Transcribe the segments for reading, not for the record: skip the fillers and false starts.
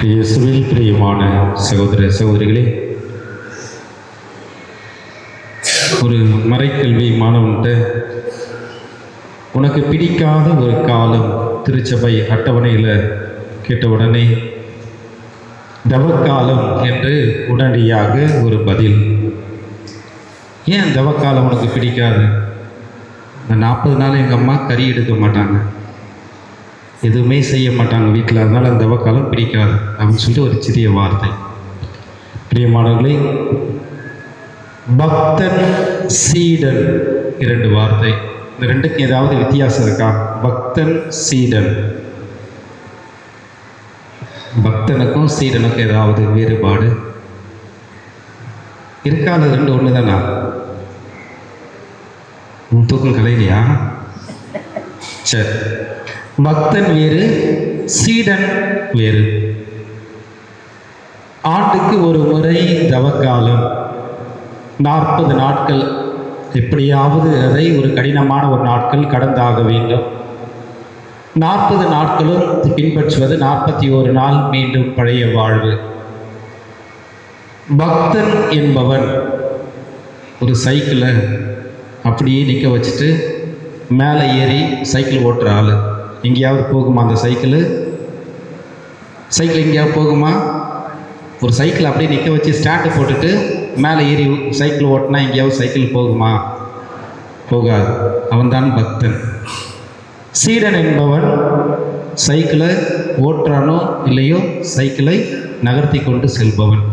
இயேசுவில் பிரியமான சகோதர சகோதரிகளே, ஒரு மறைக்கல்வி மாணவன்கிட்ட உனக்கு பிடிக்காத ஒரு காலம் திருச்சபை அட்டவணையில் கேட்ட உடனே தவக்காலம் என்று உடனடியாக ஒரு பதில். ஏன் தவக்காலம் உனக்கு பிடிக்காது? இந்த 40 நாள் எங்கள் அம்மா கறி எடுக்க மாட்டாங்க, எதுவுமே செய்ய மாட்டாங்க வீட்டில், அதனால் அந்த தவக்காலம் பிடிக்காது அப்படின்னு சொல்லிட்டு ஒரு சிறிய வார்த்தை. பிரியமானவர்களே, பக்தன் சீடன் 2 வார்த்தை. இந்த ரெண்டுக்கும் ஏதாவது வித்தியாசம் இருக்கா? பக்தன் சீடன், பக்தனுக்கும் சீடனுக்கும் ஏதாவது வேறுபாடு இருக்கா? அது ரெண்டு ஒன்று தானா? தூக்கம் கலையிலையா? சரி, பக்தன் வேறு, சீடன் வேறு. ஆண்டுக்கு ஒரு முறை தவக்காலம் 40 நாட்கள், எப்படியாவது அதை ஒரு கடினமான ஒரு நாட்கள் கடந்தாக வேண்டும். 40 நாட்களும் பின்பற்றுவது 41 நாள் மீண்டும் பழைய வாழ்வு. பக்தன் என்பவன் ஒரு சைக்கிளை அப்படியே நிற்க வச்சுட்டு மேலே ஏறி சைக்கிள் ஓட்டுற ஆள். எங்கேயாவது போகுமா அந்த சைக்கிள் எங்கேயாவது போகுமா? ஒரு சைக்கிள் அப்படியே நிற்க வச்சு ஸ்டாண்டு போட்டுட்டு மேலே ஏறி சைக்கிள் ஓட்டினா எங்கேயாவது சைக்கிள் போகுமா? போகாது. அவன்தான் பக்தன். சீடன் என்பவன் சைக்கிளை ஓட்டுறானோ இல்லையோ சைக்கிளை நகர்த்தி கொண்டு செல்பவன்.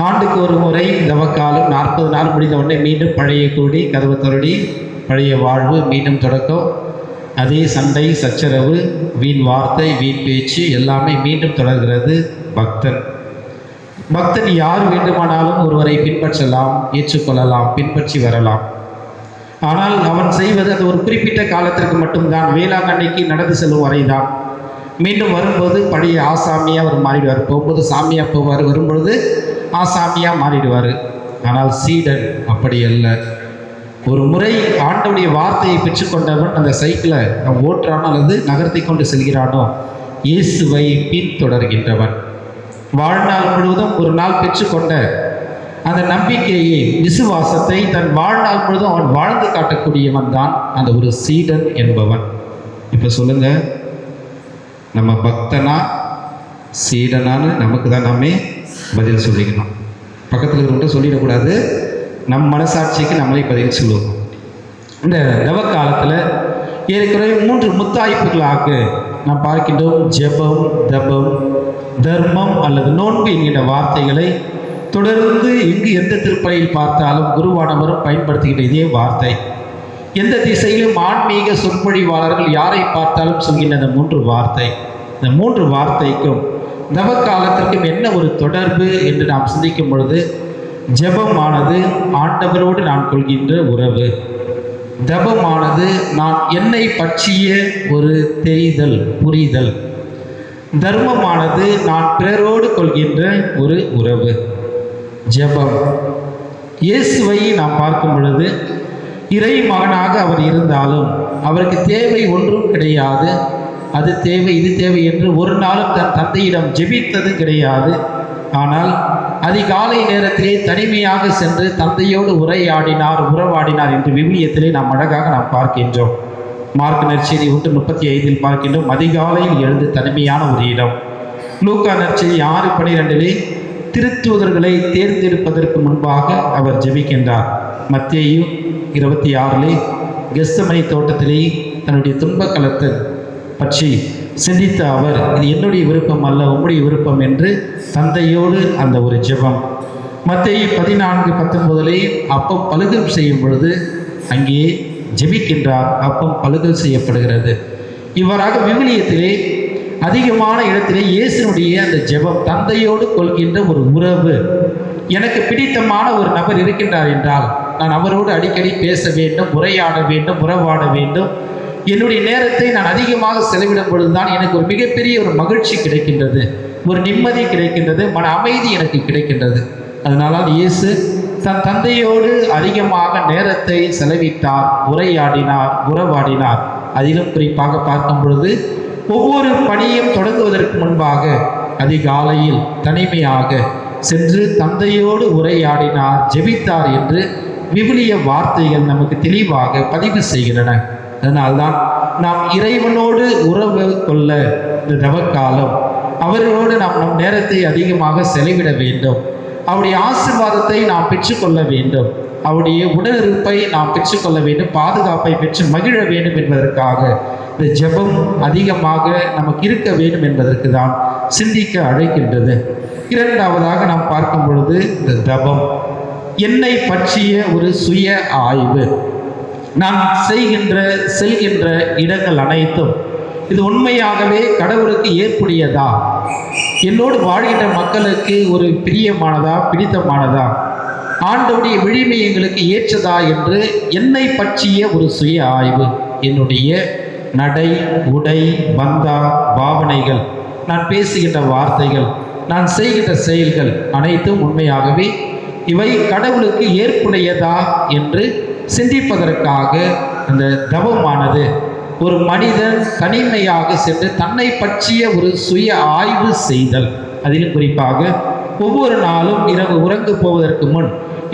ஆண்டுக்கு ஒரு முறை தவக்காலம் 40 நாள் முடிந்த உடனே மீண்டும் பழைய கூடி கதவு தருடி பழைய வாழ்வு மீண்டும் தொடக்கம். அதே சண்டை சச்சரவு, வீண் வார்த்தை, வீண் பேச்சு எல்லாமே மீண்டும் தொடர்கிறது. பக்தன் யார் வேண்டுமானாலும் ஒருவரை பின்பற்றலாம், ஏற்றுக்கொள்ளலாம், பின்பற்றி வரலாம். ஆனால் அவன் செய்வது அது ஒரு குறிப்பிட்ட காலத்திற்கு மட்டும்தான். வேளாங்கண்ணிக்கு நடந்து செல்லும் வரைதான். மீண்டும் வரும்போது பழைய ஆசாமியாக அவர் மாறிடுவார். போகும்போது சாமியாக போவார், வரும்பொழுது ஆசாமியாக மாறிடுவார். ஆனால் சீடன் அப்படி அல்ல. ஒரு முறை ஆண்டவுடைய வார்த்தையை பெற்றுக்கொண்டவன் அந்த சைக்கிளை அவன் ஓட்டுறானோ அல்லது நகர்த்தி கொண்டு செல்கிறானோ இயேசுவை பின்தொடர்கின்றவன். வாழ்நாள் முழுவதும் ஒரு நாள் பெற்றுக்கொண்ட அந்த நம்பிக்கையை, விசுவாசத்தை தன் வாழ்நாள் முழுவதும் அவன் வாழ்ந்து காட்டக்கூடியவன் தான் அந்த ஒரு சீடன் என்பவன். இப்போ சொல்லுங்க, நம்ம பக்தனா சீடனான்னு நமக்கு தான் நாமே பதில் சொல்லிக்கணும். பக்கத்தில் இருக்கிறவங்க சொல்லிடக்கூடாது, நம் மனசாட்சிக்கு நம்மளே பதில் சொல்லுவோம். இந்த தவக்காலத்தில் ஏற்கனவே 3 முத்தாய்ப்புகளாக நாம் பார்க்கின்றோம். ஜெபம், தபம், தர்மம் அல்லது நோன்பு என்கின்ற வார்த்தைகளை தொடர்ந்து எங்கு எந்த திருப்பலியில் பார்த்தாலும் குருவானவரும் பயன்படுத்துகின்ற இதே வார்த்தை. எந்த திசையிலும் ஆன்மீக சொற்பொழிவாளர்கள் யாரை பார்த்தாலும் சொல்கின்ற இந்த 3 வார்த்தை. இந்த 3 வார்த்தைக்கும் தவக்காலத்திற்கும் என்ன ஒரு தொடர்பு என்று நாம் சிந்திக்கும் பொழுது, ஜெபமானது ஆண்டவரோடு நான் கொள்கின்ற உறவு. தபமானது நான் என்னை பற்றிய ஒரு தெரிதல், புரிதல். தர்மமானது நான் பிறரோடு கொள்கின்ற ஒரு உறவு. ஜெபம். இயேசுவை நாம் பார்க்கும் பொழுது இறை மகனாக அவர் இருந்தாலும் அவருக்கு தேவை ஒன்றும் கிடையாது. அது தேவை, இது தேவை என்று ஒரு நாளும் தன் தந்தையிடம் ஜெபித்தது கிடையாது. ஆனால் அதிகாலை நேரத்திலே தனிமையாக சென்று தந்தையோடு உறவாடினார் என்று விவிலியத்திலே நாம் அழகாக நாம் பார்க்கின்றோம். மார்க் நற்செய்தி 1:35 பார்க்கின்றோம். அதிகாலையில் எழுந்து தனிமையான ஒரு இடம். லூக்கா நற்செய்தி 6:12 திருத்தூதர்களை தேர்ந்தெடுப்பதற்கு முன்பாக அவர் ஜெபிக்கின்றார். மத்தேயு 26 கெத்செமனே தோட்டத்திலே தன்னுடைய துன்பக்களத்தை பற்றி சிந்தித்த அவர், இது என்னுடைய விருப்பம் அல்ல, உம்முடைய விருப்பம் என்று தந்தையோடு அந்த ஒரு ஜெபம். மத்தேயு 14:19 அப்பம் பலுகல் செய்யும் பொழுது அங்கே ஜெபிக்கின்றார். அப்பம் பலுகல் செய்யப்படுகிறது. இவ்வாறாக விவிலியத்திலே அதிகமான இடத்திலே இயேசுனுடைய அந்த ஜெபம், தந்தையோடு கொள்கின்ற ஒரு உறவு. எனக்கு பிடித்தமான ஒரு நபர் இருக்கின்றார் என்றால் நான் அவரோடு அடிக்கடி பேச வேண்டும், உரையாட வேண்டும், உறவாட வேண்டும். என்னுடைய நேரத்தை நான் அதிகமாக செலவிடும் பொழுதுதான் எனக்கு ஒரு மிகப்பெரிய ஒரு மகிழ்ச்சி கிடைக்கின்றது, ஒரு நிம்மதி கிடைக்கின்றது, மன அமைதி எனக்கு கிடைக்கின்றது. அதனால இயேசு தன் தந்தையோடு அதிகமாக நேரத்தை செலவிட்டார், உரையாடினார், உறவாடினார். அதிலும் குறிப்பாக பார்க்கும் பொழுது ஒவ்வொரு பணியும் தொடங்குவதற்கு முன்பாக அதிகாலையில் தனிமையாக சென்று தந்தையோடு உரையாடினார், ஜெபித்தார் என்று விவிலிய வார்த்தைகள் நமக்கு தெளிவாக பதிவு செய்கின்றன. அதனால்தான் நாம் இறைவனோடு உறவு கொள்ள இந்த தவக்காலம், அவர்களோடு நாம் நம் நேரத்தை அதிகமாக செலவிட வேண்டும். அவருடைய ஆசீர்வாதத்தை நாம் பெற்றுக்கொள்ள வேண்டும். அவருடைய உடனிருப்பை நாம் பெற்றுக்கொள்ள வேண்டும், பாதுகாப்பை பெற்று மகிழ வேண்டும் என்பதற்காக இந்த ஜெபம் அதிகமாக நமக்கு இருக்க வேண்டும் என்பதற்கு தான் சிந்திக்க அழைக்கின்றது. இரண்டாவதாக நாம் பார்க்கும் பொழுது இந்த தபம் என்னை பற்றிய ஒரு சுய ஆய்வு. நாம் செல்கின்ற இடங்கள் அனைத்தும் இது உண்மையாகவே கடவுளுக்கு ஏற்புடையதா, என்னோடு வாழ்கின்ற மக்களுக்கு ஒரு பிரியமானதா, பிடித்தமானதா, ஆண்டவருடைய விழிமை எங்களுக்கு ஏற்றதா என்று என்னை பற்றிய ஒரு சுய ஆய்வு. என்னுடைய நடை, உடை, பந்தா, பாவனைகள், நான் பேசுகின்ற வார்த்தைகள், நான் செய்கின்ற செயல்கள் அனைத்தும் உண்மையாகவே இவை கடவுளுக்கு ஏற்புடையதா என்று சிந்திப்பதற்காக அந்த தவமானது ஒரு மனிதன் தனிமையாக சென்று தன்னை பற்றிய ஒரு சுய ஆய்வு செய்தல். அதிலும் குறிப்பாக ஒவ்வொரு நாளும் இரவு உறங்கு போவதற்கு முன்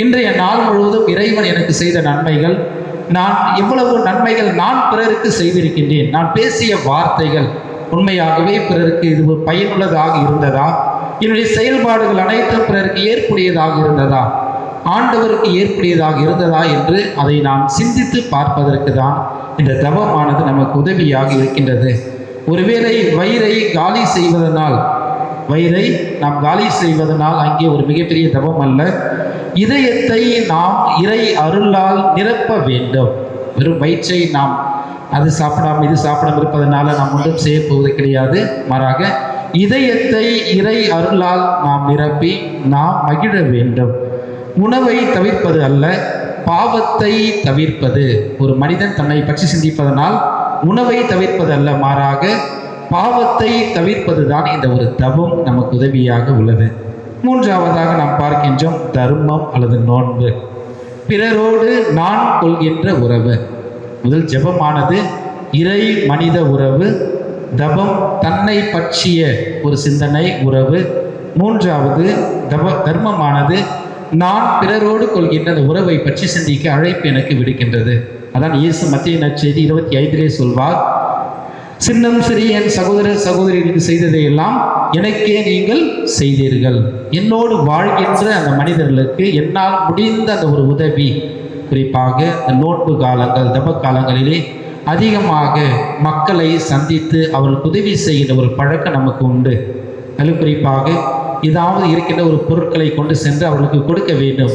இன்றைய நாள் முழுவதும் இறைவன் எனக்கு செய்த நன்மைகள், நான் எவ்வளவு நன்மைகள் நான் பிறருக்கு செய்திருக்கின்றேன், நான் பேசிய வார்த்தைகள் உண்மையாகவே பிறருக்கு இது பயனுள்ளதாக இருந்ததா, என்னுடைய செயல்பாடுகள் அனைத்தும் பிறருக்கு ஏற்புடையதாக இருந்ததா, ஆண்டவருக்கு ஏற்புடையதாக இருந்ததா என்று அதை நாம் சிந்தித்து பார்ப்பதற்கு தான் இந்த தவமானது நமக்கு உதவியாக இருக்கின்றது. ஒருவேளை வயிறை நாம் காலி செய்வதனால் அங்கே ஒரு மிகப்பெரிய தவம் அல்ல. இதயத்தை நாம் இறை அருளால் நிரப்ப வேண்டும். வெறும் வயிற்றை நாம் அது சாப்பிடாமல் இது சாப்பிடாமல் இருப்பதனால நாம் ஒன்றும் செய்ய போவது கிடையாது. மாறாக இதயத்தை இறை அருளால் நாம் நிரப்பி நாம் மகிழ வேண்டும். உணவை தவிர்ப்பது அல்ல, பாவத்தை தவிர்ப்பது. ஒரு மனிதன் தன்னை பற்றி சிந்திப்பதனால் உணவை தவிர்ப்பது அல்ல, மாறாக பாவத்தை தவிர்ப்பது தான் இந்த ஒரு தவம் நமக்கு உதவியாக உள்ளது. மூன்றாவதாக நாம் பார்க்கின்றோம் தர்மம் அல்லது நோன்பு. பிறரோடு நான் கொள்கின்ற உறவு. முதல் ஜெபமானது இறை மனித உறவு, தபம் தன்னை பற்றிய ஒரு சிந்தனை உறவு. மூன்றாவது தர்மமானது நான் பிறரோடு கொள்கின்ற அந்த உறவை பற்றி சிந்திக்க அழைப்பு எனக்கு விடுக்கின்றது. அதான் இயேசு மத்திய நற்செய்தி 25 சொல்வார், சின்னம் சிறிய என் சகோதர சகோதரிகளுக்கு செய்ததையெல்லாம் எனக்கே நீங்கள் செய்தீர்கள். என்னோடு வாழ்கின்ற அந்த மனிதர்களுக்கு என்னால் முடிந்த அந்த ஒரு உதவி, குறிப்பாக இந்த நோன்பு காலங்கள், தப காலங்களிலே அதிகமாக மக்களை சந்தித்து அவர்களுக்கு உதவி செய்கின்ற ஒரு பழக்கம் நமக்கு உண்டு. அதில் குறிப்பாக ஏதாவது இருக்கின்ற ஒரு பொருட்களை கொண்டு சென்று அவர்களுக்கு கொடுக்க வேண்டும்,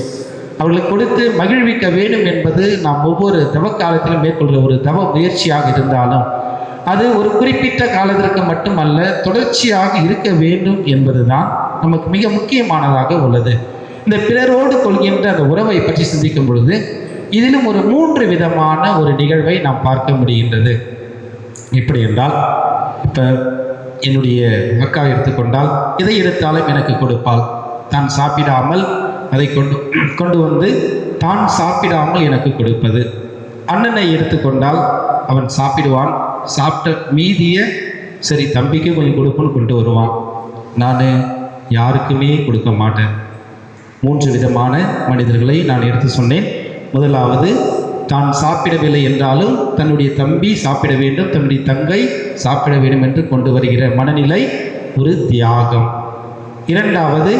அவர்களுக்கு கொடுத்து மகிழ்விக்க வேண்டும் என்பது நாம் ஒவ்வொரு தவ காலத்திலும் மேற்கொள்கிற ஒரு தவ முயற்சியாக இருந்தாலும் அது ஒரு குறிப்பிட்ட காலத்திற்கு மட்டுமல்ல, தொடர்ச்சியாக இருக்க வேண்டும் என்பதுதான் நமக்கு மிக முக்கியமானதாக உள்ளது. இந்த பிறரோடு கொள்கின்ற அந்த உறவை பற்றி சிந்திக்கும் பொழுது இதிலும் ஒரு 3 விதமான ஒரு நிகழ்வை நாம் பார்க்க முடிகின்றது. எப்படி என்றால், இப்போ என்னுடைய அக்கா எடுத்துக்கொண்டால் எதை எடுத்தாலும் எனக்கு கொடுப்பாள். தான் சாப்பிடாமல் அதை கொண்டு வந்து தான் சாப்பிடாமல் எனக்கு கொடுப்பது. அண்ணனை எடுத்துக்கொண்டால் அவன் சாப்பிடுவான், சாப்பிட்ட மீதியை சரி தம்பிக்கு கொஞ்சம் கொடுப்போன்னு கொண்டு வருவான். நான் யாருக்குமே கொடுக்க மாட்டேன். 3 விதமான மனிதர்களை நான் எடுத்து சொன்னேன். முதலாவது, தான் சாப்பிடவில்லை என்றாலும் தன்னுடைய தம்பி சாப்பிட வேண்டும், தன்னுடைய தங்கை சாப்பிட வேண்டும் என்று கொண்டு வருகிற மனநிலை ஒரு தியாகம். இரண்டாவது,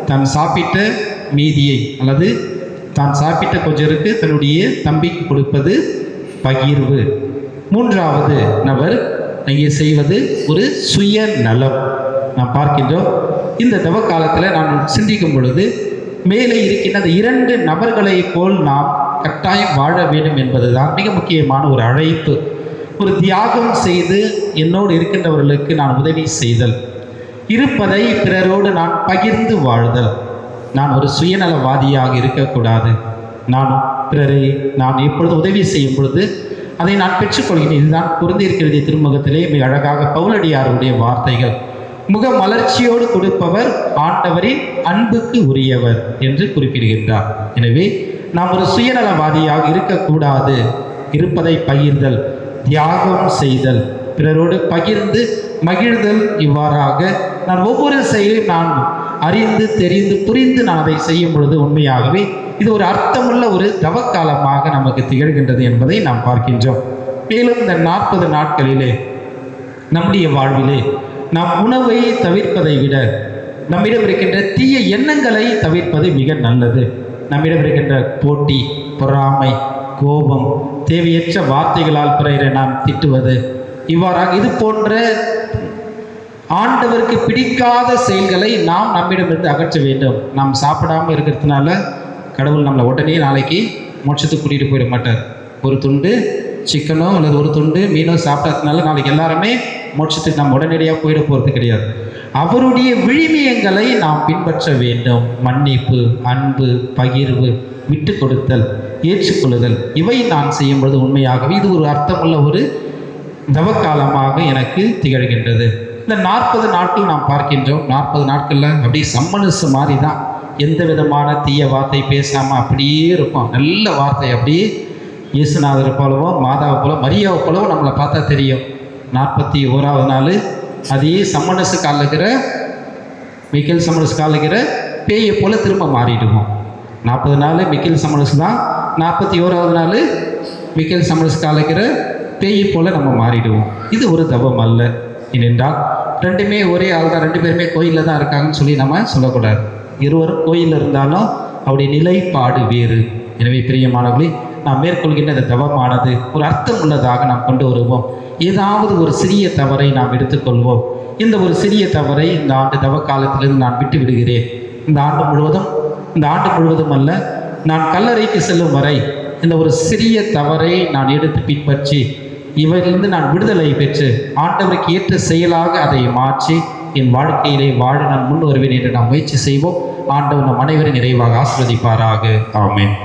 தான் சாப்பிட்ட மீதியை அல்லது தான் சாப்பிட்ட கொஞ்சருக்கு தன்னுடைய தம்பிக்கு கொடுப்பது பகிர்வு. மூன்றாவது நபர் இங்கே செய்வது ஒரு சுய நலம். நாம் பார்க்கின்றோம். இந்த தவ காலத்தில் நான் சிந்திக்கும் பொழுது மேலே இருக்கின்ற அந்த 2 நபர்களை போல் நாம் கட்டாயம் வாழ வேண்டும் என்பதுதான் மிக முக்கியமான ஒரு அழைப்பு. ஒரு தியாகம் செய்து என்னோடு இருக்கின்றவர்களுக்கு நான் உதவி செய்தல், இருப்பதை பிறரோடு நான் பகிர்ந்து வாழ்தல். நான் ஒரு சுயநலவாதியாக இருக்கக்கூடாது. பிறரை நான் எப்பொழுது உதவி செய்யும் பொழுது அதை நான் பெற்றுக்கொள்கிறேன். இதுதான் பொருந்திருக்கிறது திருமுகத்திலே மிக அழகாக பவுலடியாருடைய வார்த்தைகள். முக மலர்ச்சியோடு கொடுப்பவர் ஆண்டவரின் அன்புக்கு உரியவர் என்று குறிப்பிடுகின்றார். எனவே நாம் ஒரு சுயநலவாதியாக இருக்கக்கூடாது. இருப்பதை பகிர்தல், தியாகம் செய்தல், பிறரோடு பகிர்ந்து மகிழ்தல், இவ்வாறாக நான் ஒவ்வொரு செயலையும் நான் அறிந்து தெரிந்து புரிந்து நான் அதை செய்யும் பொழுது உண்மையாகவே இது ஒரு அர்த்தமுள்ள ஒரு தவக்காலமாக நமக்கு திகழ்கின்றது என்பதை நாம் பார்க்கின்றோம். மேலும் இந்த 40 நாட்களிலே நம்முடைய வாழ்விலே நாம் உணவை தவிர்ப்பதை விட நம்மிடம் இருக்கின்ற தீய எண்ணங்களை தவிர்ப்பது மிக நல்லது. நம்மிடம் இருக்கின்ற போட்டி, பொறாமை, கோபம், தேவையற்ற வார்த்தைகளால் பிறரை நாம் திட்டுவது, இவ்வாறாக இது போன்ற ஆண்டவருக்கு பிடிக்காத செயல்களை நாம் நம்மிடமிருந்து அகற்ற வேண்டும். நாம் சாப்பிடாமல் இருக்கிறதுனால கடவுள் நம்மளை உடனே நாளைக்கு மோட்சத்துக்கு கூட்டிகிட்டு போயிட மாட்டார். ஒரு துண்டு சிக்கனோ அல்லது ஒரு துண்டு மீனோ சாப்பிட்டதுனால நாளைக்கு எல்லாருமே மோட்சத்துக்கு நாம் உடனடியாக போயிட போகிறது கிடையாது. அவருடைய விழுமியங்களை நாம் பின்பற்ற வேண்டும். மன்னிப்பு, அன்பு, பகிர்வு, விட்டு கொடுத்தல், ஏற்றுக்கொள்ளுதல், இவை நான் செய்யும்பொழுது உண்மையாகவே இது ஒரு அர்த்தமுள்ள ஒரு தவக்காலமாக எனக்கு திகழ்கின்றது. இந்த 40 நாட்கள் நாம் பார்க்கின்றோம். 40 நாட்களில் அப்படியே சம்மனசு மாதிரி தான், எந்த விதமான தீய வார்த்தை பேசாமல் அப்படியே இருக்கும். நல்ல வார்த்தை, அப்படியே இயேசுநாதரை போலவோ மாதாவை போல மரியாவை போலவோ நம்மளை பார்த்தா தெரியும். 41வது நாள் அதே சம்மனசு காலிக்கிற மிக்கேல் சம்மனசு காலிக்கிற பேயை போல திரும்ப மாறிடுவோம். 40 நாள் மிக்கேல் சம்மனசு தான், 41வது நாள் மிக்கேல் சம்மனசு காலிக்கிற பேயை போல நம்ம மாறிடுவோம். இது ஒரு தவம் அல்ல. ஏனென்றால் ரெண்டுமே ஒரே ஆள் தான், 2 பேருமே கோயிலில் தான் இருக்காங்கன்னு சொல்லி நம்ம சொல்லக்கூடாது. இருவரும் கோயிலில் இருந்தாலும் அவருடைய நிலைப்பாடு வேறு. எனவே பிரியமானவர்களே, நாம் மேற்கொள்கின்ற இந்த தவமானது ஒரு அர்த்தம் உள்ளதாக நாம் கொண்டு வருவோம். ஏதாவது ஒரு சிறிய தவறை நாம் எடுத்துக்கொள்வோம். இந்த ஒரு சிறிய தவறை இந்த ஆண்டு தவ காலத்திலிருந்து நான் விட்டு விடுகிறேன். இந்த ஆண்டு முழுவதும் அல்ல, நான் கல்லறைக்கு செல்லும் வரை இந்த ஒரு சிறிய தவறை நான் எடுத்து பின்பற்றி இவரிலிருந்து நான் விடுதலை பெற்று ஆண்டவருக்கு ஏற்ற செயலாக அதை மாற்றி என் வாழ்க்கையிலே வாழ நான் முன் வருவேன் என்று நாம் முயற்சி செய்வோம். ஆண்டவர் நம் அனைவரும் நிறைவாக ஆசீர்வதிப்பாராக. ஆமென்.